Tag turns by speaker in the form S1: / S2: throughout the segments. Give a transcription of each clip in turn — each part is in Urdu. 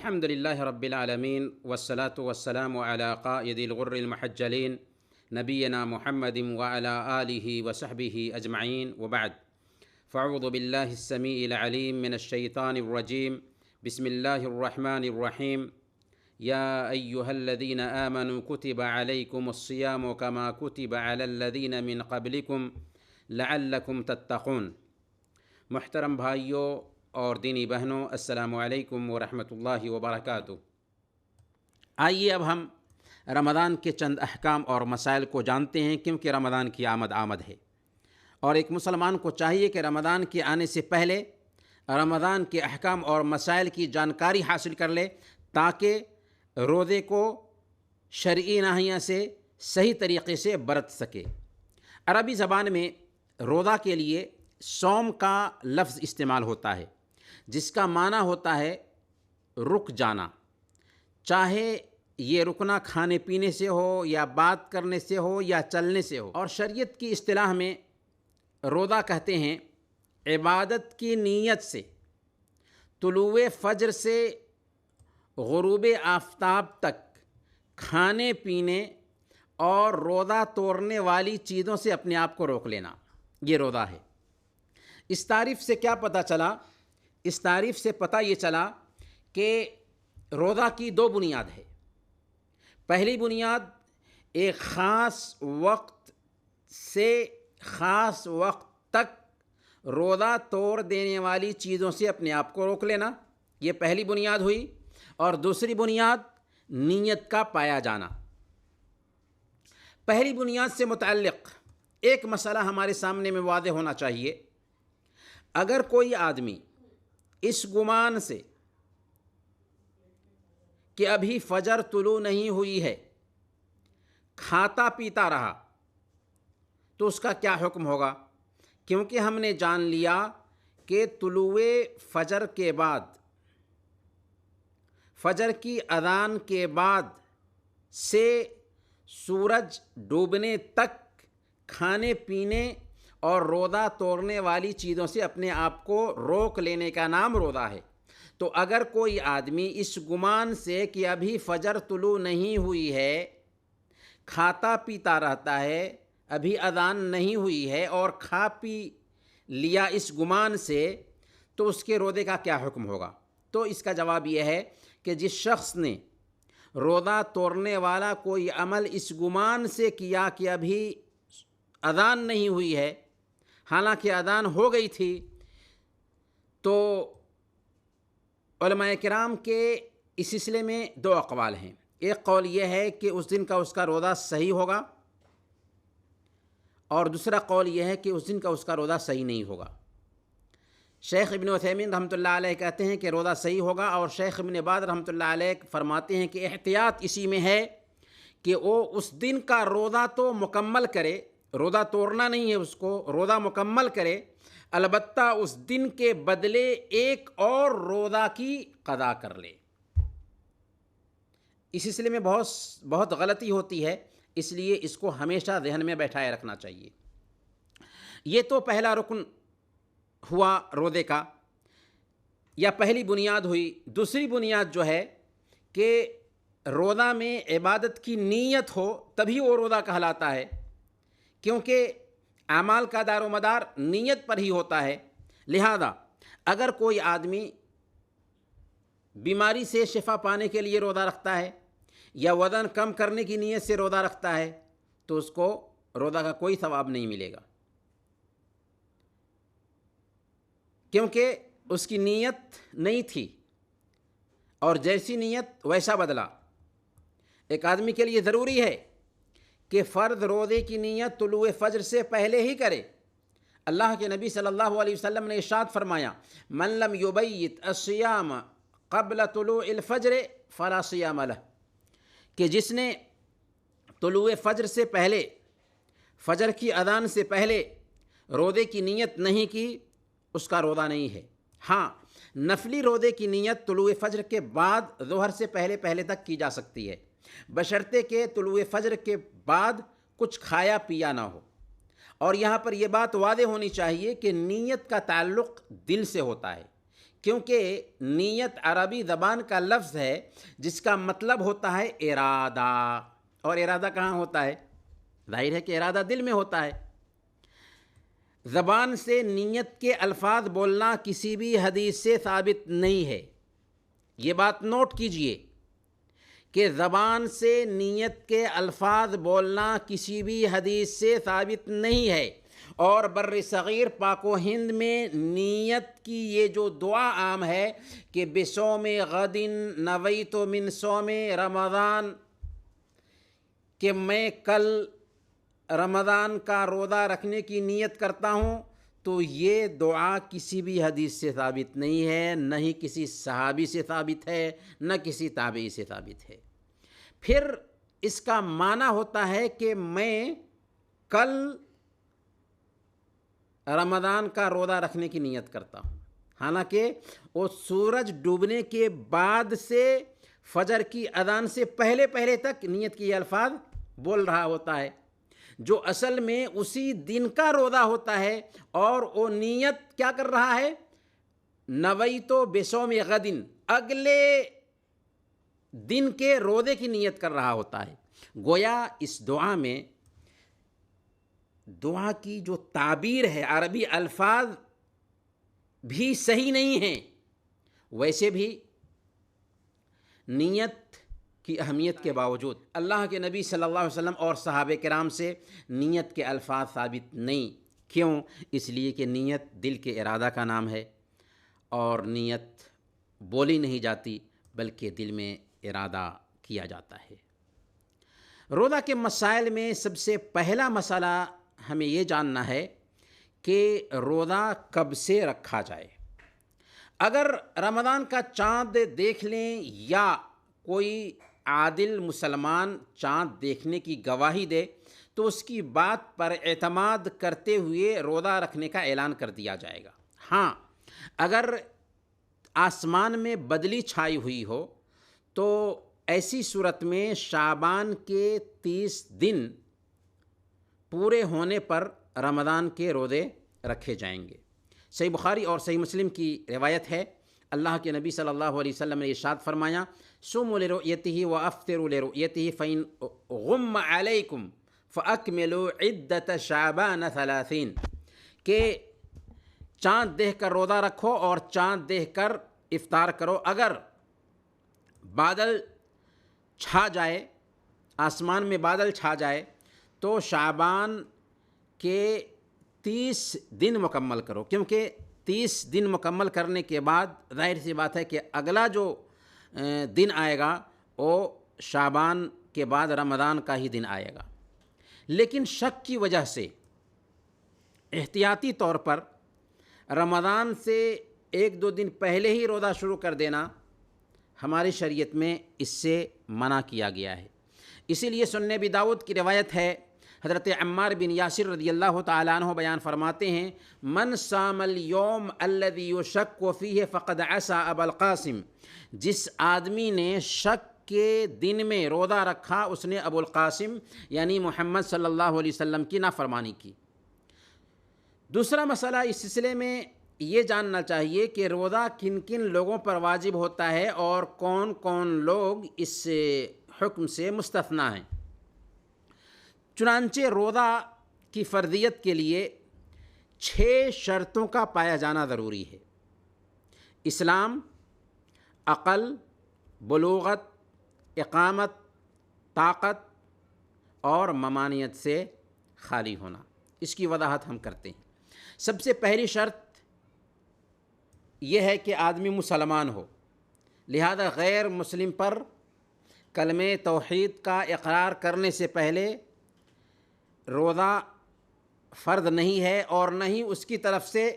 S1: الحمد لله رب العالمين والصلاة والسلام على قائد الغر المحجلين نبينا محمد وعلى آله وصحبه أجمعين وبعد. فأعوذ بالله السميع العليم من الشيطان الرجيم. بسم الله الرحمن الرحيم. يا أيها الذين آمنوا كتب عليكم الصيام كما كتب على الذين من قبلكم لعلكم تتقون. محترم بھائیوں اور دینی بہنوں، السلام علیکم ورحمۃ اللہ وبرکاتہ۔ آئیے اب ہم رمضان کے چند احکام اور مسائل کو جانتے ہیں، کیونکہ رمضان کی آمد ہے اور ایک مسلمان کو چاہیے کہ رمضان کے آنے سے پہلے رمضان کے احکام اور مسائل کی جانکاری حاصل کر لے تاکہ روزے کو شرعی ناحیہ سے صحیح طریقے سے برت سکے۔ عربی زبان میں روزہ کے لیے صوم کا لفظ استعمال ہوتا ہے، جس کا معنی ہوتا ہے رک جانا، چاہے یہ رکنا کھانے پینے سے ہو یا بات کرنے سے ہو یا چلنے سے ہو۔ اور شریعت کی اصطلاح میں روزہ کہتے ہیں عبادت کی نیت سے طلوع فجر سے غروب آفتاب تک کھانے پینے اور روزہ توڑنے والی چیزوں سے اپنے آپ کو روک لینا، یہ روزہ ہے۔ اس تعریف سے کیا پتہ چلا؟ اس تعریف سے پتہ یہ چلا کہ روزہ کی دو بنیاد ہے۔ پہلی بنیاد ایک خاص وقت سے خاص وقت تک روزہ توڑ دینے والی چیزوں سے اپنے آپ کو روک لینا، یہ پہلی بنیاد ہوئی۔ اور دوسری بنیاد نیت کا پایا جانا۔ پہلی بنیاد سے متعلق ایک مسئلہ ہمارے سامنے میں واضح ہونا چاہیے۔ اگر کوئی آدمی اس گمان سے کہ ابھی فجر طلوع نہیں ہوئی ہے کھاتا پیتا رہا تو اس کا کیا حکم ہوگا؟ کیونکہ ہم نے جان لیا کہ طلوع فجر کے بعد، فجر کی اذان کے بعد سے سورج ڈوبنے تک کھانے پینے اور روزہ توڑنے والی چیزوں سے اپنے آپ کو روک لینے کا نام روزہ ہے۔ تو اگر کوئی آدمی اس گمان سے کہ ابھی فجر طلوع نہیں ہوئی ہے کھاتا پیتا رہتا ہے، ابھی اذان نہیں ہوئی ہے اور کھا پی لیا اس گمان سے، تو اس کے روزے کا کیا حکم ہوگا؟ تو اس کا جواب یہ ہے کہ جس شخص نے روزہ توڑنے والا کوئی عمل اس گمان سے کیا کہ ابھی اذان نہیں ہوئی ہے حالانکہ اذان ہو گئی تھی، تو علماء کرام کے اس سلسلے میں دو اقوال ہیں۔ ایک قول یہ ہے کہ اس دن کا اس کا روزہ صحیح ہوگا، اور دوسرا قول یہ ہے کہ اس دن کا اس کا روزہ صحیح نہیں ہوگا۔ شیخ ابن عثیمین رحمۃ اللہ علیہ کہتے ہیں کہ روزہ صحیح ہوگا، اور شیخ ابن باز رحمۃ اللہ علیہ فرماتے ہیں کہ احتیاط اسی میں ہے کہ وہ اس دن کا روزہ تو مکمل کرے، روزہ توڑنا نہیں ہے، اس کو روزہ مکمل کرے، البتہ اس دن کے بدلے ایک اور روزہ کی قضا کر لے۔ اس سلسلے میں بہت غلطی ہوتی ہے، اس لیے اس کو ہمیشہ ذہن میں بیٹھائے رکھنا چاہیے۔ یہ تو پہلا رکن ہوا روزے کا، یا پہلی بنیاد ہوئی۔ دوسری بنیاد جو ہے کہ روزہ میں عبادت کی نیت ہو تبھی وہ روزہ کہلاتا ہے، کیونکہ اعمال کا دار و مدار نیت پر ہی ہوتا ہے۔ لہذا اگر کوئی آدمی بیماری سے شفا پانے کے لیے روزہ رکھتا ہے یا وزن کم کرنے کی نیت سے روزہ رکھتا ہے تو اس کو روزہ کا کوئی ثواب نہیں ملے گا، کیونکہ اس کی نیت نہیں تھی، اور جیسی نیت ویسا بدلہ۔ ایک آدمی کے لیے ضروری ہے کہ فرض روزے کی نیت طلوع فجر سے پہلے ہی کرے۔ اللہ کے نبی صلی اللہ علیہ وسلم نے ارشاد فرمایا، من لم یبیت الصیام قبل طلوع الفجر فلا صیام لہ، کہ جس نے طلوع فجر سے پہلے، فجر کی اذان سے پہلے روزے کی نیت نہیں کی، اس کا روزہ نہیں ہے۔ ہاں، نفلی روزے کی نیت طلوع فجر کے بعد ظہر سے پہلے تک کی جا سکتی ہے، بشرطے کہ طلوع فجر کے بعد کچھ کھایا پیا نہ ہو۔ اور یہاں پر یہ بات واضح ہونی چاہیے کہ نیت کا تعلق دل سے ہوتا ہے، کیونکہ نیت عربی زبان کا لفظ ہے جس کا مطلب ہوتا ہے ارادہ، اور ارادہ کہاں ہوتا ہے؟ ظاہر ہے کہ ارادہ دل میں ہوتا ہے۔ زبان سے نیت کے الفاظ بولنا کسی بھی حدیث سے ثابت نہیں ہے، یہ بات نوٹ کیجئے کہ زبان سے نیت کے الفاظ بولنا کسی بھی حدیث سے ثابت نہیں ہے، اور بر صغیر پاک و ہند میں نیت کی یہ جو دعا عام ہے کہ بصوم غد نویت من صوم رمضان، کہ میں کل رمضان کا روزہ رکھنے کی نیت کرتا ہوں، تو یہ دعا کسی بھی حدیث سے ثابت نہیں ہے، نہ ہی کسی صحابی سے ثابت ہے، نہ کسی تابعی سے ثابت ہے۔ پھر اس کا معنی ہوتا ہے کہ میں کل رمضان کا روزہ رکھنے کی نیت کرتا ہوں، حالانکہ وہ سورج ڈوبنے کے بعد سے فجر کی اذان سے پہلے پہلے تک نیت کے الفاظ بول رہا ہوتا ہے، جو اصل میں اسی دن کا روزہ ہوتا ہے، اور وہ نیت کیا کر رہا ہے؟ نویت بصوم غد، اگلے دن کے روزے کی نیت کر رہا ہوتا ہے۔ گویا اس دعا میں دعا کی جو تعبیر ہے، عربی الفاظ بھی صحیح نہیں ہیں، ویسے بھی نیت کی اہمیت کے باوجود اللہ کے نبی صلی اللہ علیہ وسلم اور صحابہ کرام سے نیت کے الفاظ ثابت نہیں۔ کیوں؟ اس لیے کہ نیت دل کے ارادہ کا نام ہے، اور نیت بولی نہیں جاتی بلکہ دل میں ارادہ کیا جاتا ہے۔ روزہ کے مسائل میں سب سے پہلا مسئلہ ہمیں یہ جاننا ہے کہ روزہ کب سے رکھا جائے۔ اگر رمضان کا چاند دیکھ لیں یا کوئی عادل مسلمان چاند دیکھنے کی گواہی دے تو اس کی بات پر اعتماد کرتے ہوئے روزہ رکھنے کا اعلان کر دیا جائے گا۔ ہاں، اگر آسمان میں بدلی چھائی ہوئی ہو تو ایسی صورت میں شعبان کے 30 دن پورے ہونے پر رمضان کے روزے رکھے جائیں گے۔ صحیح بخاری اور صحیح مسلم کی روایت ہے، اللہ کے نبی صلی اللہ علیہ وسلم نے ارشاد فرمایا، صوموا لرؤیتہ وافطروا لرؤیتہ فإن غم علیکم فأکملوا عدۃ شعبان 30، کہ چاند دیکھ کر روزہ رکھو اور چاند دیکھ کر افطار کرو۔ اگر بادل چھا جائے، آسمان میں بادل چھا جائے تو شعبان کے 30 دن مکمل کرو، کیونکہ 30 دن مکمل کرنے کے بعد ظاہر سی بات ہے کہ اگلا جو دن آئے گا وہ شعبان کے بعد رمضان کا ہی دن آئے گا۔ لیکن شک کی وجہ سے احتیاطی طور پر رمضان سے 1-2 دن پہلے ہی روزہ شروع کر دینا ہماری شریعت میں اس سے منع کیا گیا ہے۔ اسی لیے سنن ابی داؤد کی روایت ہے، حضرت عمار بن یاسر رضی اللہ تعالیٰ عنہ بیان فرماتے ہیں، من صام اليوم الذي يشك فيه فقد عصى ابا القاسم، جس آدمی نے شک کے دن میں روزہ رکھا اس نے ابو القاسم یعنی محمد صلی اللہ علیہ وسلم کی نافرمانی کی۔ دوسرا مسئلہ اس سلسلے میں یہ جاننا چاہیے کہ روزہ کن کن لوگوں پر واجب ہوتا ہے اور کون کون لوگ اس حکم سے مستثنیٰ ہیں۔ چنانچہ روزہ کی فرضیت کے لیے 6 شرطوں کا پایا جانا ضروری ہے: اسلام، عقل، بلوغت، اقامت، طاقت اور ممانعت سے خالی ہونا۔ اس کی وضاحت ہم کرتے ہیں۔ سب سے پہلی شرط یہ ہے کہ آدمی مسلمان ہو، لہذا غیر مسلم پر کلمہ توحید کا اقرار کرنے سے پہلے روزہ فرض نہیں ہے، اور نہ ہی اس کی طرف سے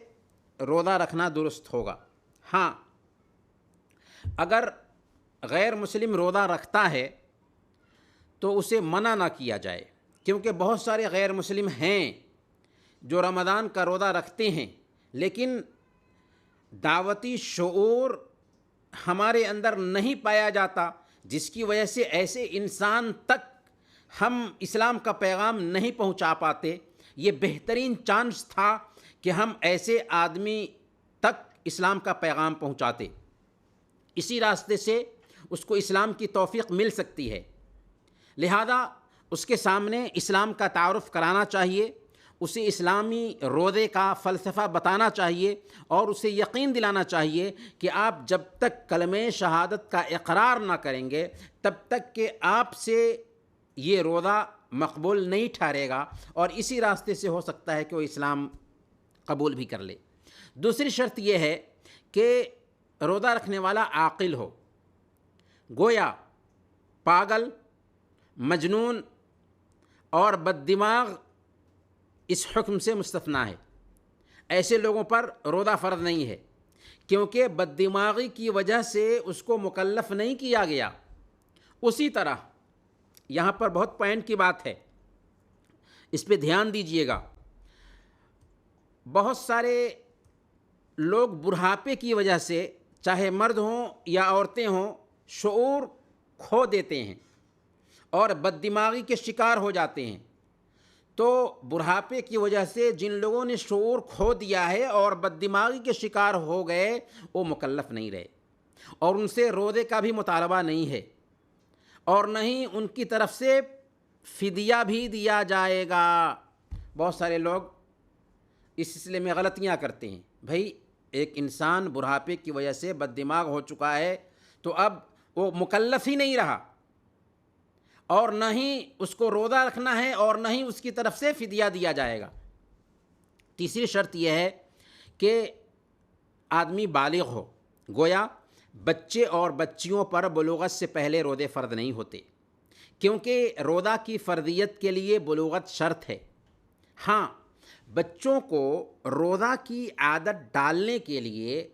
S1: روزہ رکھنا درست ہوگا۔ ہاں، اگر غیر مسلم روزہ رکھتا ہے تو اسے منع نہ کیا جائے، کیونکہ بہت سارے غیر مسلم ہیں جو رمضان کا روزہ رکھتے ہیں لیکن دعوتی شعور ہمارے اندر نہیں پایا جاتا، جس کی وجہ سے ایسے انسان تک ہم اسلام کا پیغام نہیں پہنچا پاتے۔ یہ بہترین چانس تھا کہ ہم ایسے آدمی تک اسلام کا پیغام پہنچاتے، اسی راستے سے اس کو اسلام کی توفیق مل سکتی ہے۔ لہذا اس کے سامنے اسلام کا تعارف کرانا چاہیے، اسے اسلامی روزے کا فلسفہ بتانا چاہیے، اور اسے یقین دلانا چاہیے کہ آپ جب تک کلمہ شہادت کا اقرار نہ کریں گے تب تک کہ آپ سے یہ روزہ مقبول نہیں ٹھہرے گا، اور اسی راستے سے ہو سکتا ہے کہ وہ اسلام قبول بھی کر لے۔ دوسری شرط یہ ہے کہ روزہ رکھنے والا عاقل ہو، گویا پاگل، مجنون اور بد دماغ اس حکم سے مستثنیٰ ہے۔ ایسے لوگوں پر روزہ فرض نہیں ہے، کیونکہ بد دماغی کی وجہ سے اس کو مکلف نہیں کیا گیا۔ اسی طرح یہاں پر بہت پوائنٹ کی بات ہے، اس پہ دھیان دیجئے گا، بہت سارے لوگ بڑھاپے کی وجہ سے، چاہے مرد ہوں یا عورتیں ہوں، شعور کھو دیتے ہیں اور بد دماغی کے شکار ہو جاتے ہیں۔ تو بڑھاپے کی وجہ سے جن لوگوں نے شعور کھو دیا ہے اور بد دماغی کے شکار ہو گئے، وہ مکلف نہیں رہے، اور ان سے روزے کا بھی مطالبہ نہیں ہے، اور نہ ہی ان کی طرف سے فدیہ بھی دیا جائے گا۔ بہت سارے لوگ اس سلسلے میں غلطیاں کرتے ہیں۔ بھائی ایک انسان بڑھاپے کی وجہ سے بد دماغ ہو چکا ہے تو اب وہ مکلف ہی نہیں رہا، اور نہ ہی اس کو روزہ رکھنا ہے، اور نہ ہی اس کی طرف سے فدیہ دیا جائے گا۔ تیسری شرط یہ ہے کہ آدمی بالغ ہو، گویا بچے اور بچیوں پر بلوغت سے پہلے روزے فرض نہیں ہوتے، کیونکہ روزہ کی فرضیت کے لیے بلوغت شرط ہے۔ ہاں، بچوں کو روزہ کی عادت ڈالنے کے لیے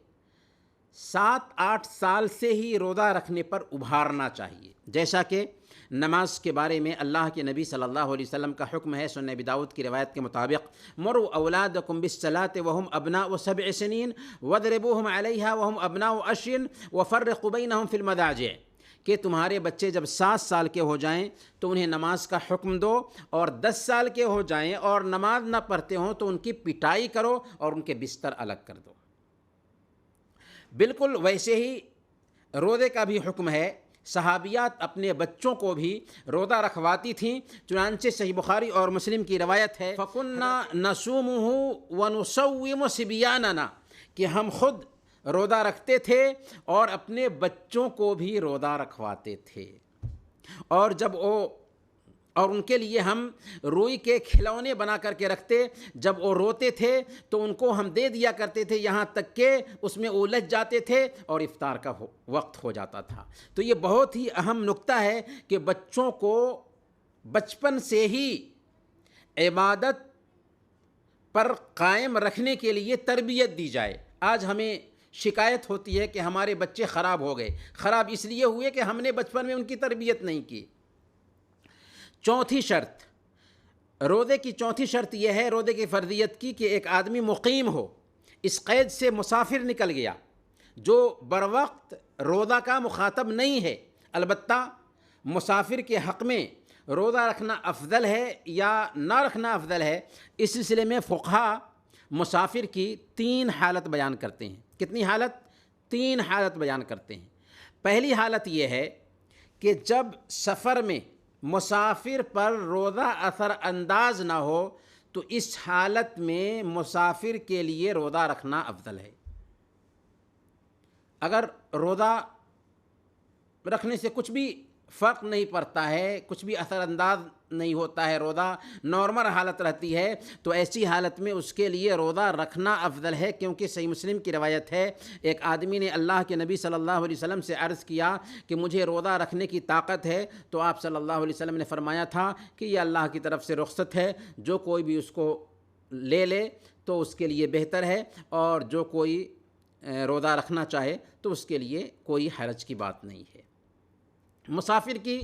S1: 7-8 سال سے ہی روزہ رکھنے پر ابھارنا چاہیے، جیسا کہ نماز کے بارے میں اللہ کے نبی صلی اللہ علیہ وسلم کا حکم ہے۔ سنن ابی داؤد کی روایت کے مطابق مروا اولادکم بالصلاۃ وهم ابناء 7 سنین واضربوهم علیہا وهم ابناء 10 وفرقوا بینہم فی المضاجع، کہ تمہارے بچے جب 7 سال کے ہو جائیں تو انہیں نماز کا حکم دو، اور 10 سال کے ہو جائیں اور نماز نہ پڑھتے ہوں تو ان کی پٹائی کرو اور ان کے بستر الگ کر دو۔ بالکل ویسے ہی روزے کا بھی حکم ہے۔ صحابیات اپنے بچوں کو بھی روزہ رکھواتی تھیں، چنانچہ صحیح بخاری اور مسلم کی روایت ہے، فَكُنَّا نَصُومُهُ وَنُصَوِّمُ صِبْيَانَنَا، کہ ہم خود روزہ رکھتے تھے اور اپنے بچوں کو بھی روزہ رکھواتے تھے، اور ان کے لیے ہم روئی کے کھلونے بنا کر کے رکھتے، جب وہ روتے تھے تو ان کو ہم دے دیا کرتے تھے، یہاں تک کہ اس میں الجھ جاتے تھے اور افطار کا وقت ہو جاتا تھا۔ تو یہ بہت ہی اہم نکتہ ہے کہ بچوں کو بچپن سے ہی عبادت پر قائم رکھنے کے لیے تربیت دی جائے۔ آج ہمیں شکایت ہوتی ہے کہ ہمارے بچے خراب ہو گئے، خراب اس لیے ہوئے کہ ہم نے بچپن میں ان کی تربیت نہیں کی۔ چوتھی شرط، روزے کی چوتھی شرط یہ ہے روزے کی فرضیت کی، کہ ایک آدمی مقیم ہو، اس قید سے مسافر نکل گیا، جو بروقت روزہ کا مخاطب نہیں ہے۔ البتہ مسافر کے حق میں روزہ رکھنا افضل ہے یا نہ رکھنا افضل ہے، اس سلسلے میں فقہا مسافر کی 3 حالت بیان کرتے ہیں۔ کتنی حالت؟ 3 حالت بیان کرتے ہیں۔ پہلی حالت یہ ہے کہ جب سفر میں مسافر پر روزہ اثر انداز نہ ہو تو اس حالت میں مسافر کے لیے روزہ رکھنا افضل ہے۔ اگر روزہ رکھنے سے کچھ بھی فرق نہیں پڑتا ہے، کچھ بھی اثر انداز نہیں ہوتا ہے، روزہ نارمل حالت رہتی ہے، تو ایسی حالت میں اس کے لیے روزہ رکھنا افضل ہے، کیونکہ صحیح مسلم کی روایت ہے، ایک آدمی نے اللہ کے نبی صلی اللہ علیہ وسلم سے عرض کیا کہ مجھے روزہ رکھنے کی طاقت ہے، تو آپ صلی اللہ علیہ وسلم نے فرمایا تھا کہ یہ اللہ کی طرف سے رخصت ہے، جو کوئی بھی اس کو لے لے تو اس کے لیے بہتر ہے، اور جو کوئی روزہ رکھنا چاہے تو اس کے لیے کوئی حرج کی بات نہیں ہے۔ مسافر کی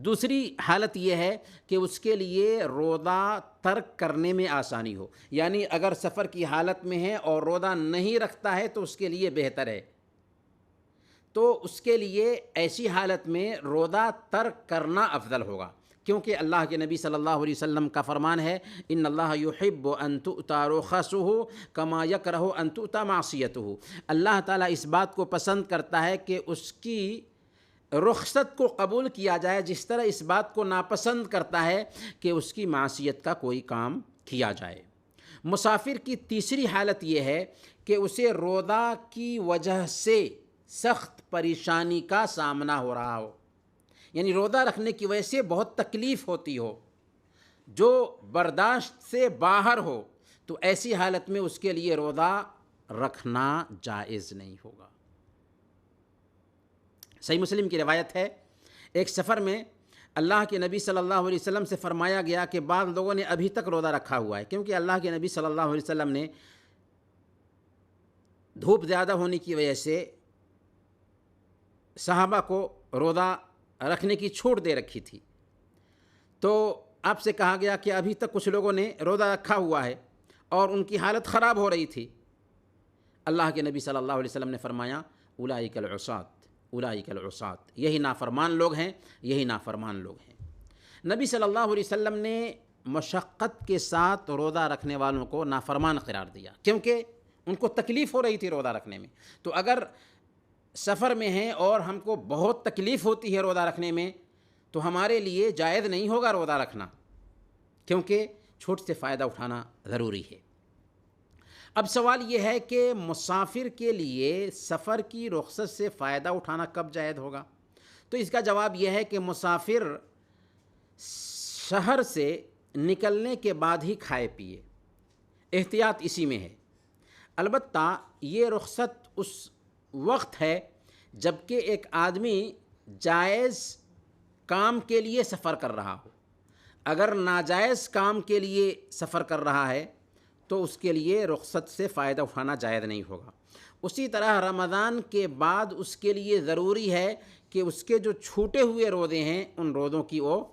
S1: دوسری حالت یہ ہے کہ اس کے لیے روزہ ترک کرنے میں آسانی ہو، یعنی اگر سفر کی حالت میں ہے اور روزہ نہیں رکھتا ہے تو اس کے لیے بہتر ہے، تو اس کے لیے ایسی حالت میں روزہ ترک کرنا افضل ہوگا۔ کیونکہ اللہ کے نبی صلی اللہ علیہ وسلم کا فرمان ہے ان اللہ یحب ان تؤتی رخصہ کما یکرہ ان تؤتی معصیتہ، اللہ تعالیٰ اس بات کو پسند کرتا ہے کہ اس کی رخصت کو قبول کیا جائے، جس طرح اس بات کو ناپسند کرتا ہے کہ اس کی معصیت کا کوئی کام کیا جائے۔ مسافر کی تیسری حالت یہ ہے کہ اسے روزہ کی وجہ سے سخت پریشانی کا سامنا ہو رہا ہو، یعنی روزہ رکھنے کی وجہ سے بہت تکلیف ہوتی ہو جو برداشت سے باہر ہو، تو ایسی حالت میں اس کے لیے روزہ رکھنا جائز نہیں ہوگا۔ صحیح مسلم کی روایت ہے، ایک سفر میں اللہ کے نبی صلی اللہ علیہ وسلم سے فرمایا گیا کہ بعض لوگوں نے ابھی تک روزہ رکھا ہوا ہے، کیونکہ اللہ کے نبی صلی اللہ علیہ وسلم نے دھوپ زیادہ ہونے کی وجہ سے صحابہ کو روزہ رکھنے کی چھوٹ دے رکھی تھی، تو آپ سے کہا گیا کہ ابھی تک کچھ لوگوں نے روزہ رکھا ہوا ہے اور ان کی حالت خراب ہو رہی تھی۔ اللہ کے نبی صلی اللہ علیہ وسلم نے فرمایا اولئک العصاۃ، اولئک العصاۃ، یہی نافرمان لوگ ہیں، یہی نافرمان لوگ ہیں۔ نبی صلی اللہ علیہ وسلم نے مشقت کے ساتھ روزہ رکھنے والوں کو نافرمان قرار دیا، کیونکہ ان کو تکلیف ہو رہی تھی روزہ رکھنے میں۔ تو اگر سفر میں ہیں اور ہم کو بہت تکلیف ہوتی ہے روزہ رکھنے میں، تو ہمارے لیے جائز نہیں ہوگا روزہ رکھنا، کیونکہ چھوٹ سے فائدہ اٹھانا ضروری ہے۔ اب سوال یہ ہے کہ مسافر کے لیے سفر کی رخصت سے فائدہ اٹھانا کب جائز ہوگا؟ تو اس کا جواب یہ ہے کہ مسافر شہر سے نکلنے کے بعد ہی کھائے پیے، احتیاط اسی میں ہے۔ البتہ یہ رخصت اس وقت ہے جب کہ ایک آدمی جائز کام کے لیے سفر کر رہا ہو۔ اگر ناجائز کام کے لیے سفر کر رہا ہے تو اس کے لیے رخصت سے فائدہ اٹھانا جائز نہیں ہوگا۔ اسی طرح رمضان کے بعد اس کے لیے ضروری ہے کہ اس کے جو چھوٹے ہوئے روزے ہیں ان روزوں کی وہ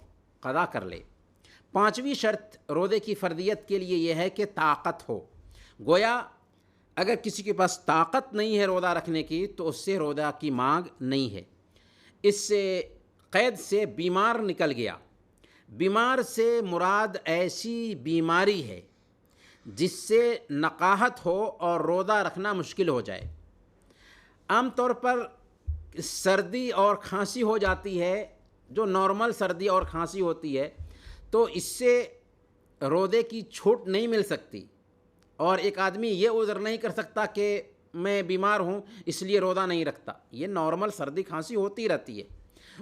S1: قضا کر لے۔ پانچویں شرط روزے کی فرضیت کے لیے یہ ہے کہ طاقت ہو، گویا اگر کسی کے پاس طاقت نہیں ہے روزہ رکھنے کی تو اس سے روزہ کی مانگ نہیں ہے۔ اس سے قید سے بیمار نکل گیا، بیمار سے مراد ایسی بیماری ہے جس سے نقاہت ہو اور روزہ رکھنا مشکل ہو جائے۔ عام طور پر سردی اور کھانسی ہو جاتی ہے، جو نارمل سردی اور کھانسی ہوتی ہے، تو اس سے روزے کی چھوٹ نہیں مل سکتی، اور ایک آدمی یہ عذر نہیں کر سکتا کہ میں بیمار ہوں اس لیے روزہ نہیں رکھتا، یہ نارمل سردی کھانسی ہوتی رہتی ہے۔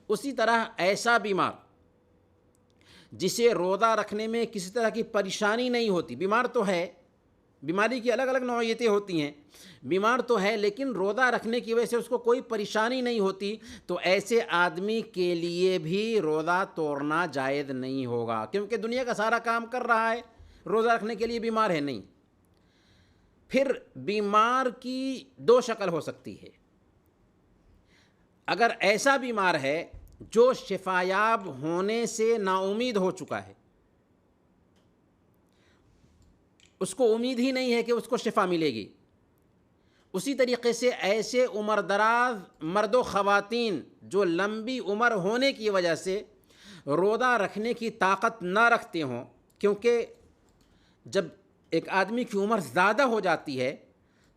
S1: اسی طرح ایسا بیمار جسے روزہ رکھنے میں کسی طرح کی پریشانی نہیں ہوتی، بیمار تو ہے، بیماری کی الگ الگ نوعیتیں ہوتی ہیں، بیمار تو ہے لیکن روزہ رکھنے کی وجہ سے اس کو کوئی پریشانی نہیں ہوتی، تو ایسے آدمی کے لیے بھی روزہ توڑنا جائز نہیں ہوگا، کیونکہ دنیا کا سارا کام کر رہا ہے، روزہ رکھنے کے لیے بیمار ہے نہیں۔ پھر بیمار کی دو شکل ہو سکتی ہے، اگر ایسا بیمار ہے جو شفایاب ہونے سے نا امید ہو چکا ہے، اس کو امید ہی نہیں ہے کہ اس کو شفا ملے گی، اسی طریقے سے ایسے عمر دراز مرد و خواتین جو لمبی عمر ہونے کی وجہ سے روزہ رکھنے کی طاقت نہ رکھتے ہوں، کیونکہ جب ایک آدمی کی عمر زیادہ ہو جاتی ہے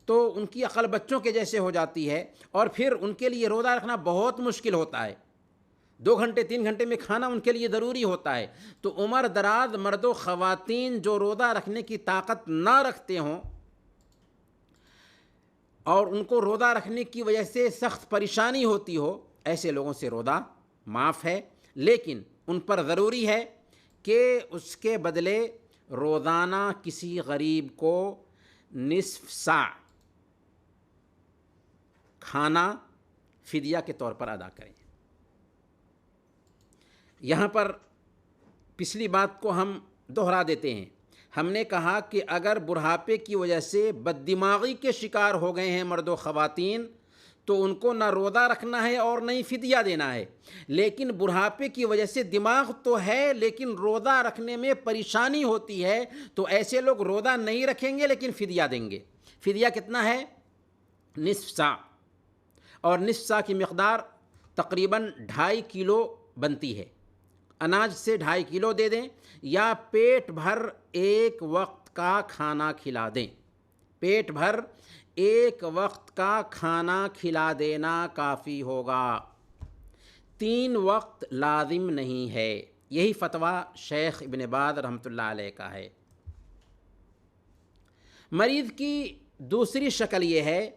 S1: تو ان کی عقل بچوں کے جیسے ہو جاتی ہے، اور پھر ان کے لیے روزہ رکھنا بہت مشکل ہوتا ہے، 2 گھنٹے 3 گھنٹے میں کھانا ان کے لیے ضروری ہوتا ہے۔ تو عمر دراز مرد و خواتین جو روزہ رکھنے کی طاقت نہ رکھتے ہوں اور ان کو روزہ رکھنے کی وجہ سے سخت پریشانی ہوتی ہو، ایسے لوگوں سے روزہ معاف ہے، لیکن ان پر ضروری ہے کہ اس کے بدلے روزانہ کسی غریب کو نصف سا کھانا فدیہ کے طور پر ادا کریں۔ یہاں پر پچھلی بات کو ہم دہرا دیتے ہیں، ہم نے کہا کہ اگر بڑھاپے کی وجہ سے بد دماغی کے شکار ہو گئے ہیں مرد و خواتین تو ان کو نہ روزہ رکھنا ہے اور نہ ہی فدیہ دینا ہے، لیکن بڑھاپے کی وجہ سے دماغ تو ہے لیکن روزہ رکھنے میں پریشانی ہوتی ہے، تو ایسے لوگ روزہ نہیں رکھیں گے لیکن فدیہ دیں گے۔ فدیہ کتنا ہے؟ نصف سا، اور نصف سا کی مقدار تقریباً 2.5 کلو بنتی ہے۔ اناج سے 2.5 کلو دے دیں یا پیٹ بھر ایک وقت کا کھانا کھلا دیں۔ پیٹ بھر ایک وقت کا کھانا کھلا دینا کافی ہوگا، 3 وقت لازم نہیں ہے۔ یہی فتویٰ شیخ ابن باز رحمۃ اللہ علیہ کا ہے۔ مریض کی دوسری شکل یہ ہے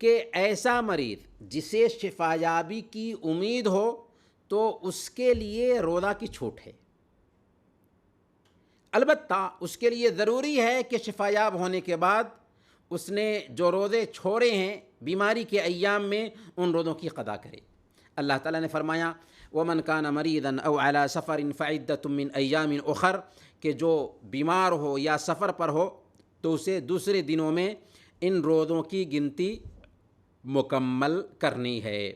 S1: کہ ایسا مریض جسے شفا یابی کی امید ہو تو اس کے لیے روزہ کی چھوٹ ہے، البتہ اس کے لیے ضروری ہے کہ شفا یاب ہونے کے بعد اس نے جو روزے چھوڑے ہیں بیماری کے ایام میں ان روزوں کی قضا کرے۔ اللہ تعالیٰ نے فرمایا وَمَنْ كَانَ مَرِيضًا أَوْ عَلَى سَفَرٍ فَعِدَّةٌ مِّنْ أَيَّامٍ أُخَرَ، کہ جو بیمار ہو یا سفر پر ہو تو اسے دوسرے دنوں میں ان روزوں کی گنتی مکمل کرنی ہے۔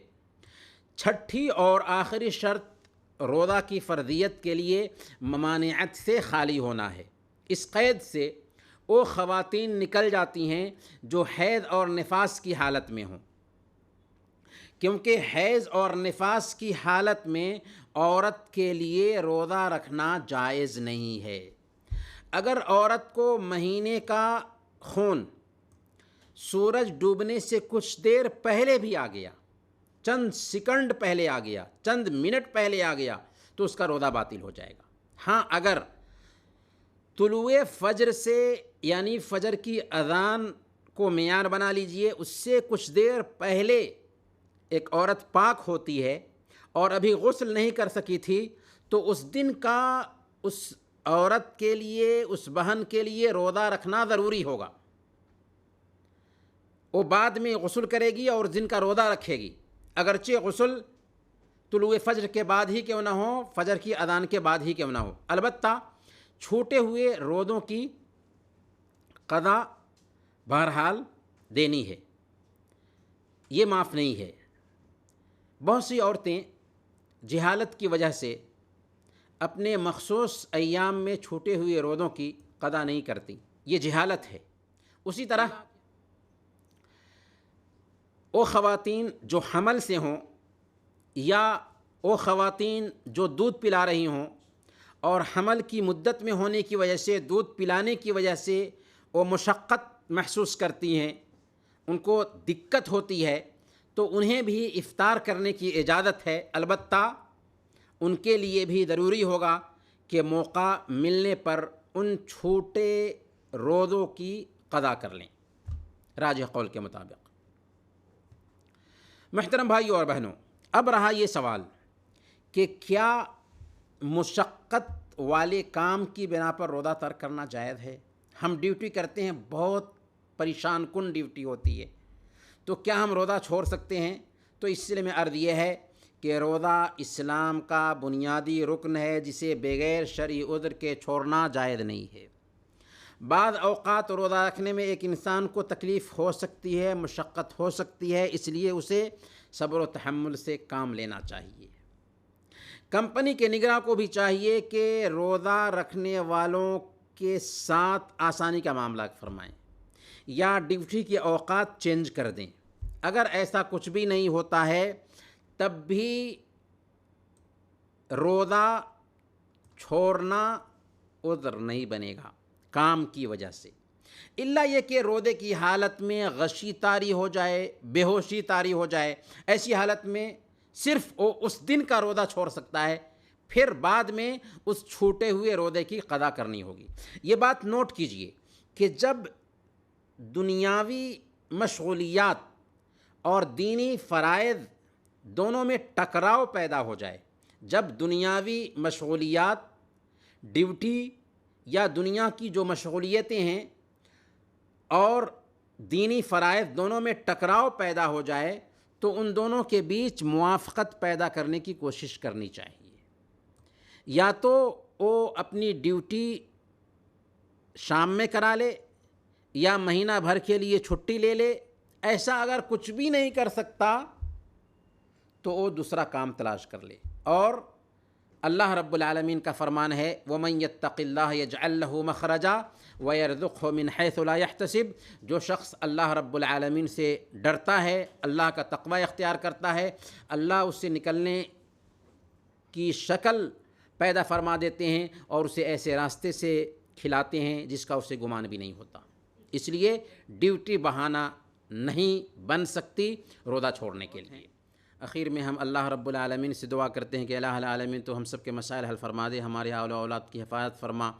S1: چھٹی اور آخری شرط روزہ کی فرضیت کے لیے ممانعت سے خالی ہونا ہے۔ اس قید سے وہ خواتین نکل جاتی ہیں جو حیض اور نفاس کی حالت میں ہوں، کیونکہ حیض اور نفاس کی حالت میں عورت کے لیے روزہ رکھنا جائز نہیں ہے۔ اگر عورت کو مہینے کا خون سورج ڈوبنے سے کچھ دیر پہلے بھی آ گیا، چند سیکنڈ پہلے آ گیا، چند منٹ پہلے آ گیا، تو اس کا روزہ باطل ہو جائے گا۔ ہاں، اگر طلوع فجر سے یعنی فجر کی اذان کو معیار بنا لیجئے، اس سے کچھ دیر پہلے ایک عورت پاک ہوتی ہے اور ابھی غسل نہیں کر سکی تھی، تو اس دن کا اس عورت کے لیے، اس بہن کے لیے روزہ رکھنا ضروری ہوگا۔ وہ بعد میں غسل کرے گی اور دن کا روزہ رکھے گی، اگرچہ غسل طلوع فجر کے بعد ہی کیوں نہ ہو، فجر کی اذان کے بعد ہی کیوں نہ ہو، البتہ چھوٹے ہوئے روزوں کی قضا بہرحال دینی ہے، یہ معاف نہیں ہے۔ بہت سی عورتیں جہالت کی وجہ سے اپنے مخصوص ایام میں چھوٹے ہوئے روزوں کی قضا نہیں کرتی، یہ جہالت ہے۔ اسی طرح وہ خواتین جو حمل سے ہوں یا وہ خواتین جو دودھ پلا رہی ہوں اور حمل کی مدت میں ہونے کی وجہ سے، دودھ پلانے کی وجہ سے وہ مشقت محسوس کرتی ہیں، ان کو دقت ہوتی ہے، تو انہیں بھی افطار کرنے کی اجازت ہے، البتہ ان کے لیے بھی ضروری ہوگا کہ موقع ملنے پر ان چھوٹے روزوں کی قضا کر لیں، راجح قول کے مطابق۔ محترم بھائیو اور بہنوں، اب رہا یہ سوال کہ کیا مشقت والے کام کی بنا پر روزہ ترک کرنا جائز ہے؟ ہم ڈیوٹی کرتے ہیں، بہت پریشان کن ڈیوٹی ہوتی ہے، تو کیا ہم روزہ چھوڑ سکتے ہیں؟ تو اس سلسلے میں عرض یہ ہے کہ روزہ اسلام کا بنیادی رکن ہے، جسے بغیر شرعی عذر کے چھوڑنا جائز نہیں ہے۔ بعض اوقات روزہ رکھنے میں ایک انسان کو تکلیف ہو سکتی ہے، مشقت ہو سکتی ہے، اس لیے اسے صبر و تحمل سے کام لینا چاہیے۔ کمپنی کے نگراں کو بھی چاہیے کہ روزہ رکھنے والوں کے ساتھ آسانی کا معاملہ فرمائیں یا ڈیوٹی کے اوقات چینج کر دیں۔ اگر ایسا کچھ بھی نہیں ہوتا ہے تب بھی روزہ چھوڑنا عذر نہیں بنے گا کام کی وجہ سے، الا یہ کہ روزے کی حالت میں غشی طاری ہو جائے، بے ہوشی طاری ہو جائے، ایسی حالت میں صرف وہ اس دن کا روزہ چھوڑ سکتا ہے، پھر بعد میں اس چھوٹے ہوئے روزے کی قضا کرنی ہوگی۔ یہ بات نوٹ کیجئے کہ جب دنیاوی مشغولیات اور دینی فرائض دونوں میں ٹکراؤ پیدا ہو جائے، جب دنیاوی مشغولیات، ڈیوٹی یا دنیا کی جو مشغولیتیں ہیں اور دینی فرائض دونوں میں ٹکراؤ پیدا ہو جائے، تو ان دونوں کے بیچ موافقت پیدا کرنے کی کوشش کرنی چاہیے۔ یا تو وہ اپنی ڈیوٹی شام میں کرا لے یا مہینہ بھر کے لیے چھٹی لے لے، ایسا اگر کچھ بھی نہیں کر سکتا تو وہ دوسرا کام تلاش کر لے۔ اور اللہ رب العالمین کا فرمان ہے وَمَن يَتَّقِ اللَّهَ يَجْعَلْ لَهُ مَخْرَجًا وَيَرْزُقْهُ مِنْ حَيْثُ لَا يَحْتَسِبُ، جو شخص اللہ رب العالمین سے ڈرتا ہے، اللہ کا تقوی اختیار کرتا ہے، اللہ اس سے نکلنے کی شکل پیدا فرما دیتے ہیں اور اسے ایسے راستے سے کھلاتے ہیں جس کا اسے گمان بھی نہیں ہوتا. اس لیے ڈیوٹی بہانہ نہیں بن سکتی روزہ چھوڑنے کے لیے. اخیر میں ہم اللہ رب العالمین سے دعا کرتے ہیں کہ الہ العالمین تو ہم سب کے مسائل حل فرما دے، ہمارے اولاد کی حفاظت فرما،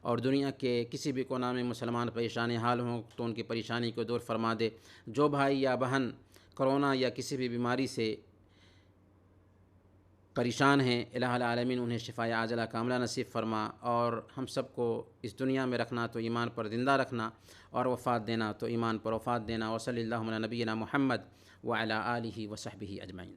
S1: اور دنیا کے کسی بھی کونے میں مسلمان پریشانی حال ہوں تو ان کی پریشانی کو دور فرما دے. جو بھائی یا بہن کرونا یا کسی بھی بیماری سے پریشان ہیں، الہ العالمین انہیں شفاء عاجلہ کاملہ نصیب فرما، اور ہم سب کو اس دنیا میں رکھنا تو ایمان پر زندہ رکھنا، اور وفات دینا تو ایمان پر وفات دینا. وصلی اللہ علی نبینا محمد وعلی آلہ وصحبہ اجمعین.